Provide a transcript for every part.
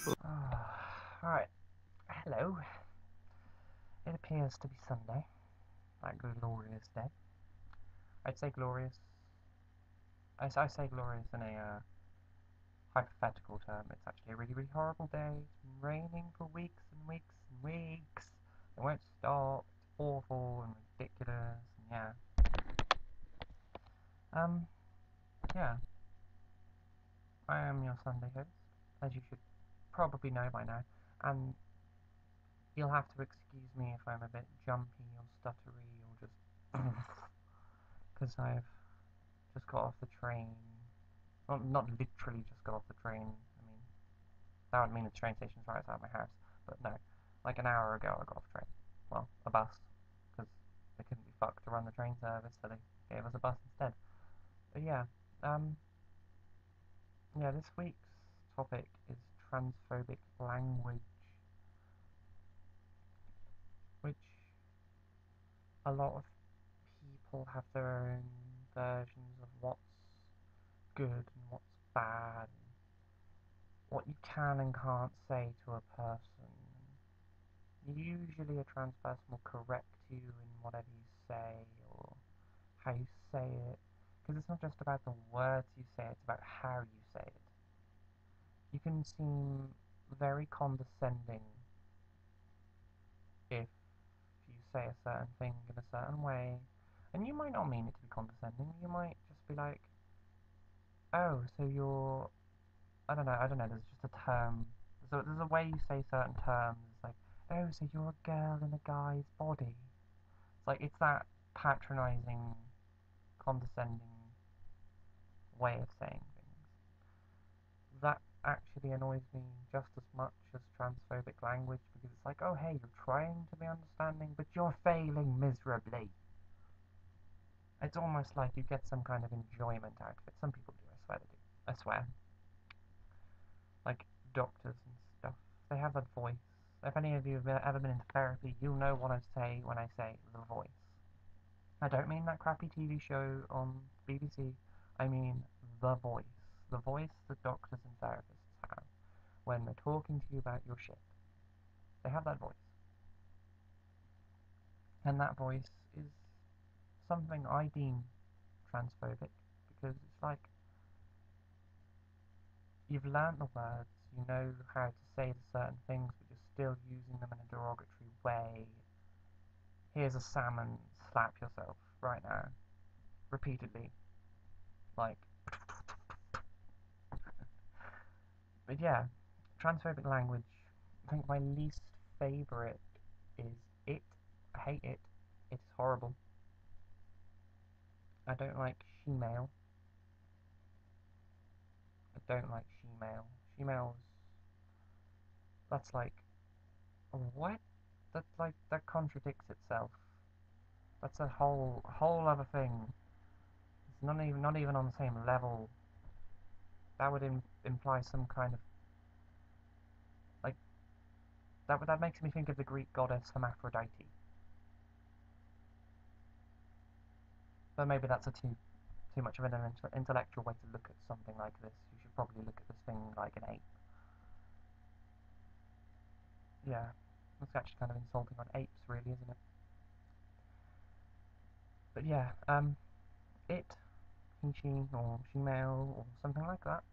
Alright, hello. It appears to be Sunday, that glorious day. I'd say glorious. I say glorious in a hypothetical term. It's actually a really, really horrible day. It's been raining for weeks and weeks and weeks. It won't stop. It's awful and ridiculous. And yeah. Um. Yeah. I am your Sunday host, as you should probably know by now. And you'll have to excuse me if I'm a bit jumpy or stuttery or just because I've just got off the train. Well, not literally just got off the train. I mean, that would mean the train station's right outside my house. But no, like an hour ago I got off the train. Well, a bus, because they couldn't be fucked to run the train service, so they gave us a bus instead. But yeah, um, yeah, this week's topic is transphobic language, which a lot of people have their own versions of what's good and what's bad, and what you can and can't say to a person. Usually a trans person will correct you in whatever you say or how you say it, because it's not just about the words you say, it's about how you say it. You can seem very condescending if you say a certain thing in a certain way, and you might not mean it to be condescending. You might just be like, oh, so you're, I don't know, there's just a term, there's a way you say certain terms, it's like, oh, so you're a girl in a guy's body. It's like, it's that patronizing, condescending way of saying things. That actually annoys me just as much as transphobic language, because it's like, oh, hey, you're trying to be understanding, but you're failing miserably. It's almost like you get some kind of enjoyment out of it. Some people do, I swear they do. I swear. Like doctors and stuff. They have that voice. If any of you have ever been into therapy, you'll know what I say when I say the voice. I don't mean that crappy TV show on BBC. I mean the voice. The voice that doctors and therapists have when they're talking to you about your shit. They have that voice. And that voice is something I deem transphobic, because it's like you've learnt the words, you know how to say certain things, but you're still using them in a derogatory way. Here's a salmon, slap yourself right now, repeatedly. Like, but yeah, transphobic language. I think my least favourite is it. I hate it. It's horrible. I don't like she-male. I don't like she-male. She-male's, that's like, what? That contradicts itself. That's a whole other thing. It's not even on the same level. That would imply some kind of, like, that makes me think of the Greek goddess Hermaphrodite. But maybe that's a too much of an intellectual way to look at something like this. You should probably look at this thing like an ape. Yeah, that's actually kind of insulting on apes, really, isn't it? But yeah, it, he, she, or she male, or something like that.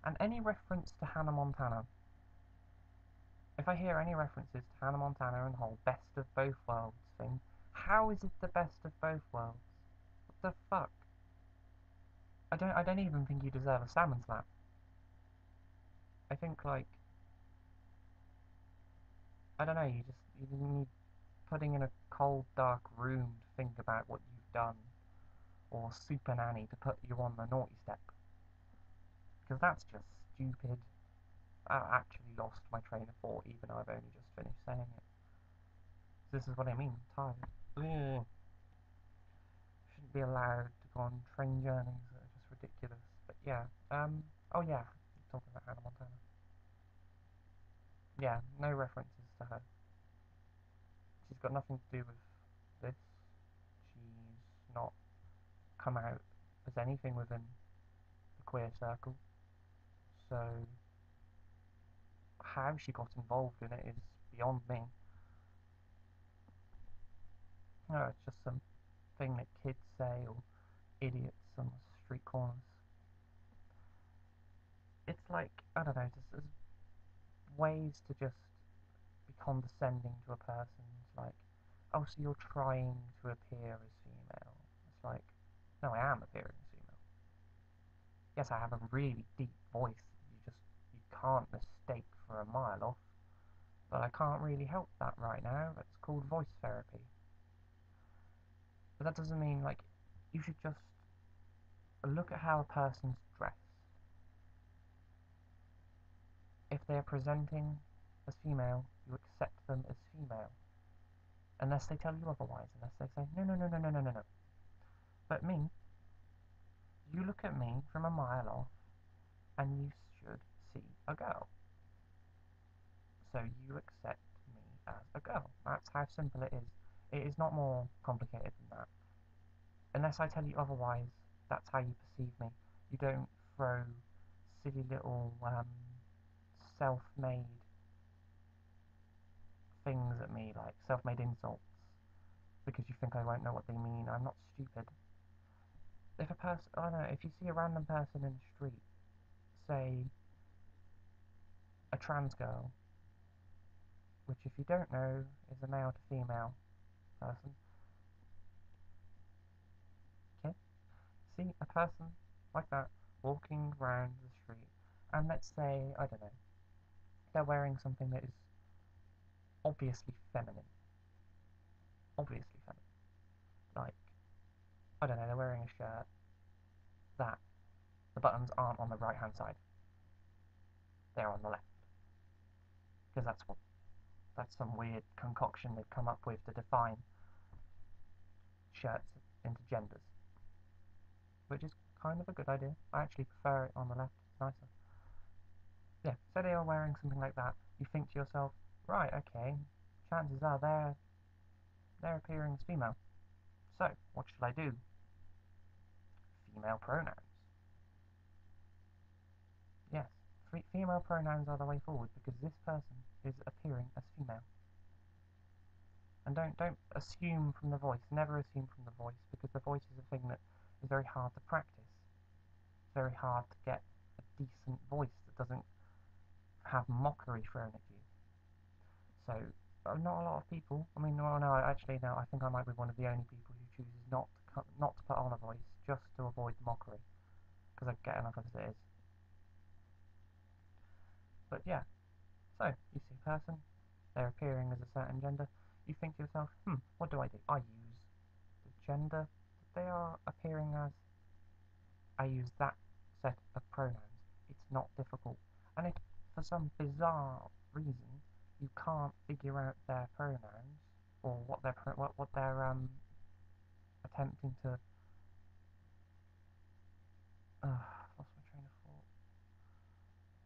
And any reference to Hannah Montana. If I hear any references to Hannah Montana and the whole best of both worlds thing, how is it the best of both worlds? What the fuck? I don't even think you deserve a salmon slap. I think, like, I don't know, you need putting in a cold dark room to think about what you've done, or super nanny to put you on the naughty step, because that's just stupid. I actually lost my train of thought even though I've only just finished saying it. This is what I mean, I'm tired. Ugh. Shouldn't be allowed to go on train journeys that are just ridiculous. But yeah, oh yeah, talking about Hannah Montana. Yeah, no references to her. She's got nothing to do with this. She's not come out as anything within the queer circle. So how she got involved in it is beyond me. No, it's just some thing that kids say or idiots on the street corners. It's like, I don't know, just there's ways to just be condescending to a person. It's like, oh, so you're trying to appear as female. It's like, no, I am appearing as female. Yes, I have a really deep voice that you can't mistake for a mile off, but I can't really help that right now. That's called voice therapy. But that doesn't mean, like, you should just look at how a person's dressed. If they're presenting as female, you accept them as female. Unless they tell you otherwise, unless they say, no, no, no, no, no, no, no, no. But me, you look at me from a mile off, and you should see a girl. So you accept me as a girl. That's how simple it is. It is not more complicated than that. Unless I tell you otherwise, that's how you perceive me. You don't throw silly little self-made things at me, like self-made insults, because you think I won't know what they mean. I'm not stupid. If a person, I don't know, if you see a random person in the street, say a trans girl, which if you don't know is a male to female person, okay? See a person like that walking around the street, and let's say, I don't know, they're wearing something that is obviously feminine. Obviously feminine. Like, I don't know, they're wearing a shirt that the buttons aren't on the right hand side, they're on the left. Because that's some weird concoction they've come up with to define shirts into genders. Which is kind of a good idea. I actually prefer it on the left, it's nicer. Yeah, so they are wearing something like that. You think to yourself, right, okay, chances are they're appearing as female. So, what should I do? Female pronouns. Yes, female pronouns are the way forward because this person is appearing as female. And don't assume from the voice. Never assume from the voice because the voice is a thing that is very hard to practice. It's very hard to get a decent voice that doesn't have mockery thrown at you. So, not a lot of people. I mean, well, no, actually, no. I think I might be one of the only people who chooses not to put on a voice just to avoid mockery, because I get enough as it is. But yeah, so you see a person, they're appearing as a certain gender. You think to yourself, what do? I use the gender that they are appearing as. I use that set of pronouns. It's not difficult. And if for some bizarre reason you can't figure out their pronouns or what they're attempting to lost my train of thought.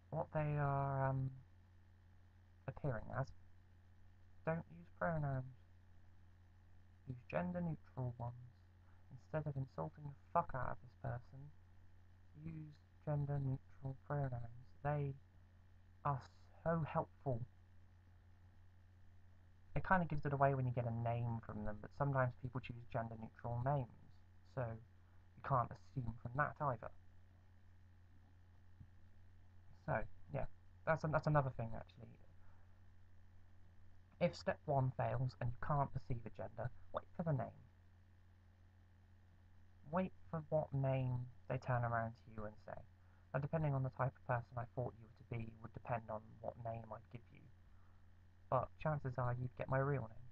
What they are appearing as, don't use pronouns. Use gender neutral ones. Instead of insulting the fuck out of this person, use gender neutral pronouns. They are so helpful. It kind of gives it away when you get a name from them, but sometimes people choose gender neutral names, so you can't assume from that either. So, yeah, that's another thing actually. If step one fails and you can't perceive a gender, wait for the name. Wait for what name they turn around to you and say. Now, depending on the type of person I thought you were to be would depend on what name I'd give you, but chances are you'd get my real name.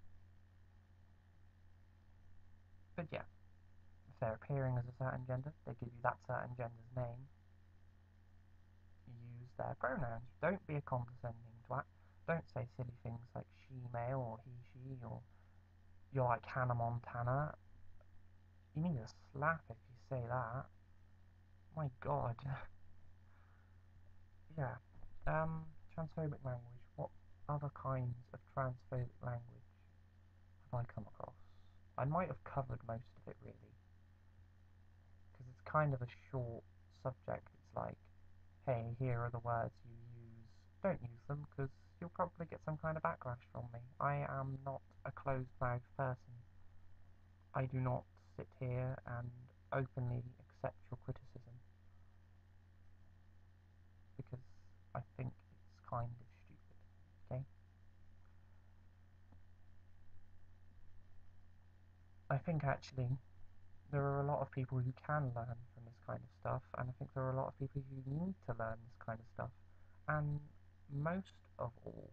But yeah, if they're appearing as a certain gender, they give you that certain gender's name. Use their pronouns. Don't be a condescending twat. Don't say silly things like she male or he she or you're like Hannah Montana. You need a slap if you say that. My god. Yeah. Transphobic language. What other kinds of transphobic language have I come across? I might have covered most of it really, because it's kind of a short subject. It's like, hey, here are the words you use don't use them because you'll probably get some kind of backlash from me. I am not a closed-mouthed person. I do not sit here and openly accept your criticism because I think it's kind of stupid. Okay? I think actually there are a lot of people who can learn from this kind of stuff, and I think there are a lot of people who need to learn this kind of stuff. And most of all,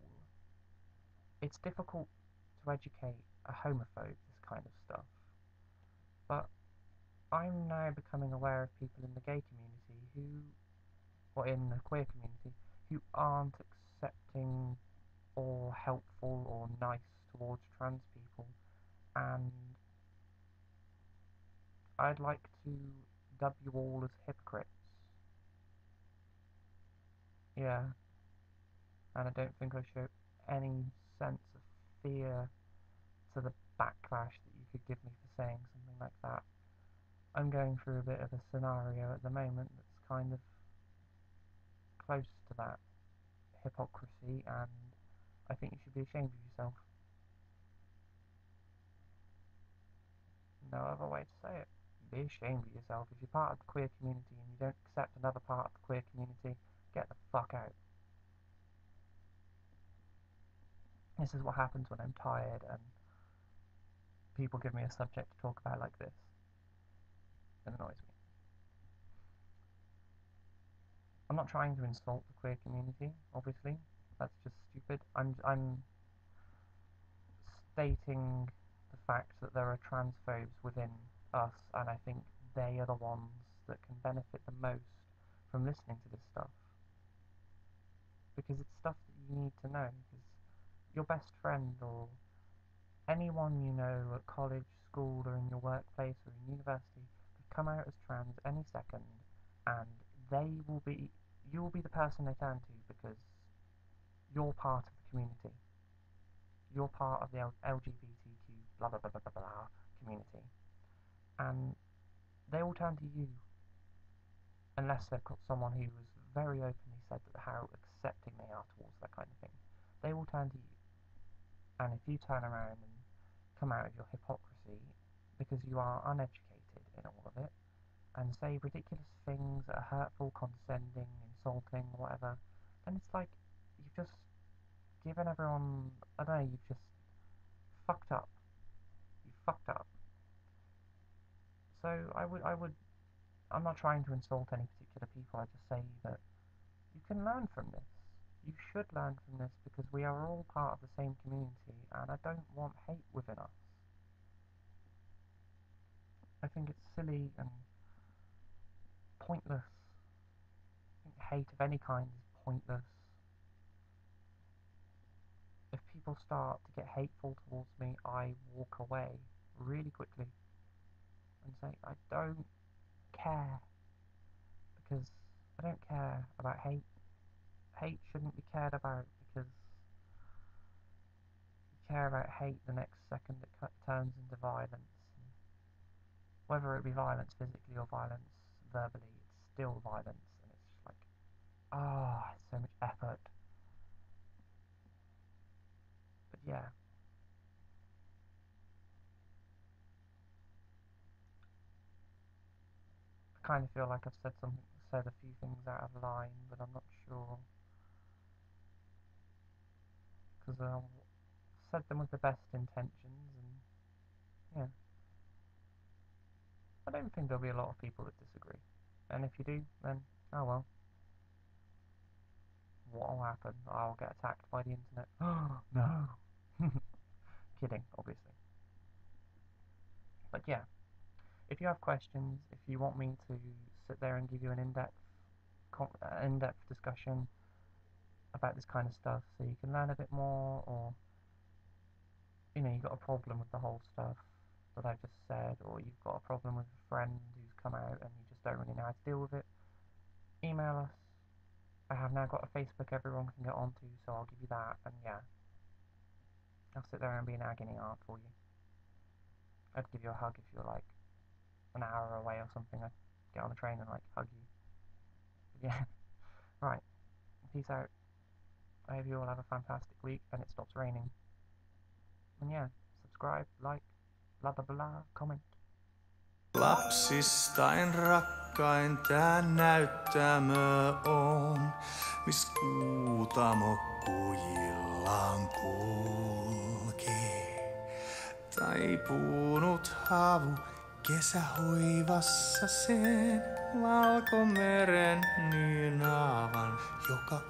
it's difficult to educate a homophobe this kind of stuff. But I'm now becoming aware of people in the gay community who, or in the queer community, who aren't accepting or helpful or nice towards trans people, and I'd like to dub you all as hypocrites. Yeah, and I don't think I show any sense of fear to the backlash that you could give me for saying something like that. I'm going through a bit of a scenario at the moment that's kind of close to that hypocrisy, and I think you should be ashamed of yourself. No other way to say it. Be ashamed of yourself. If you're part of the queer community and you don't accept another part of the queer community, get the fuck out. This is what happens when I'm tired and people give me a subject to talk about like this. It annoys me. I'm not trying to insult the queer community, obviously. That's just stupid. I'm stating the fact that there are transphobes within us, and I think they are the ones that can benefit the most from listening to this stuff. Because it's stuff that you need to know. Because your best friend or anyone you know at college, school, or in your workplace or in university could come out as trans any second, and you will be the person they turn to because you're part of the community. You're part of the LGBTQ blah blah blah blah blah blah community, and they all turn to you unless they've got someone who has very openly said that how accepting they are towards that kind of thing. They will turn to you, and if you turn around and come out of your hypocrisy because you are uneducated in all of it and say ridiculous things that are hurtful, condescending, insulting, whatever, then it's like you've just given everyone, I don't know, you've just fucked up. You fucked up. So I'm not trying to insult any particular people, I just say that you can learn from this. You should learn from this because we are all part of the same community and I don't want hate within us. I think it's silly and pointless. I think hate of any kind is pointless. If people start to get hateful towards me, I walk away really quickly and say, I don't care because I don't care about hate. Hate shouldn't be cared about because you care about hate the next second it turns into violence. And whether it be violence physically or violence verbally, it's still violence, and it's just like, ah, oh, it's so much effort. But yeah, I kind of feel like I've said a few things out of line, but I'm not sure because I said them with the best intentions, and yeah, I don't think there'll be a lot of people that disagree. And if you do, then oh well, what'll happen? I'll get attacked by the internet. Oh no, kidding, obviously. But yeah, if you have questions, if you want me to sit there and give you an in-depth discussion about this kind of stuff, so you can learn a bit more, or you've got a problem with the whole stuff that I've just said, or you've got a problem with a friend who's come out and you just don't really know how to deal with it, email us. I have now got a Facebook everyone can get onto, so I'll give you that, and yeah, I'll sit there and be an agony aunt for you. I'd give you a hug if you're like an hour away or something. I'd get on the train and like hug you. But yeah, right, peace out. I hope you all have a fantastic week and it stops raining. And yeah, subscribe, like, blah blah blah, comment. Lapsistain rakkain tää näyttämö on, mis kuutamo kujillaan kulkee. Taipunut havu kesähoivassa sen valkomeren niin naavan, joka